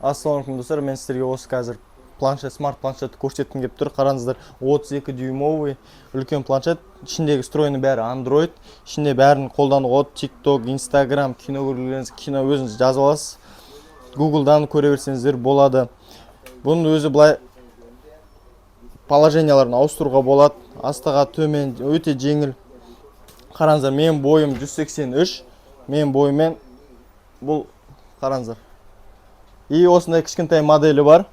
Ассалаумалейкум достар, мен сіздерге осы қазір планшет, смарт планшетті көрсеткім келіп тұр. Қараңыздар, 32 дюймовый үлкен планшет. Ішіндегі встроенный бәрі Android. Ішінде бәрін қолдануға болады. TikTok, Instagram, кино көргілеріңіз, кино өзіңіз жазып аласыз. Google'дан көре берсеңіздер болады. Бұның өзі былай положенияларын ауыстыруға болады. Астыға төмен өте жеңіл. Қараңыздар, менің бойым 183. Менің бойымен бұл қараңыздар. И осындай кішкентай моделі бар.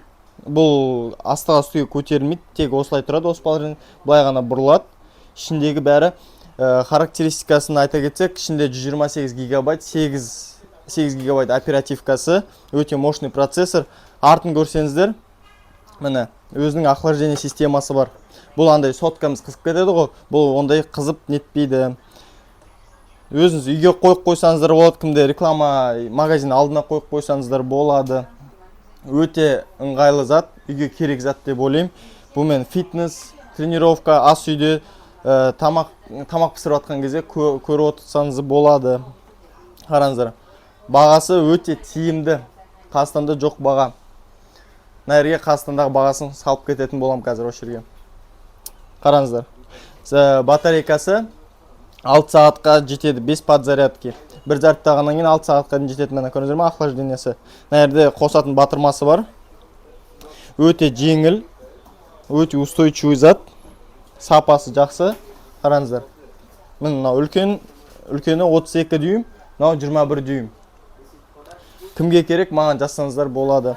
Бұл астыға үстіге көтерілмейді, тек осылай тұрады, осы положение былай ғана бұрылады. Ішіндегі бәрі характеристикасын айта кетсек, ішінде 128 гигабайт, 8 гигабайт оперативкасы, өте мощный процессор. Артын көрсеңіздер, міне өзінің охлаждение системасы бар. Бұл андай соткамыз қызып кетеді ғой, бұл ондай қызып нетпейді. Өзіңіз үйге қойып қойсаңыздар болады, кімде реклама магазин алдына қойып қойсаңыздар болады. Өте ыңғайлы зат, үйге керек зат деп ойлаймын. Бұл мен фитнес, тренировка, ас үйде тамақ пісіріп жатқан кезде көріп отырсаңыз болады. Қараңыздар, бағасы өте тиімді. Қазақстанда жоқ баға. Нәрге Қазақстандағы бағасын салып кететін болам қазір осы жерге. Қараңыздар, батарейкасы 6 сағатқа жетеді, 5 подзарядки. Бір зарядтағаннан кейін 6 сағатқа жетеді, міне көрдіңіздер ме, охлаждениесі. Мына жерде қосатын батырмасы бар. Өте жеңіл, өте устойчивый зат. Сапасы жақсы. Қараңыздар. Мынау үлкені 32 дюйм, мынау 21 дюйм. Кімге керек, маған жазсаңыздар болады.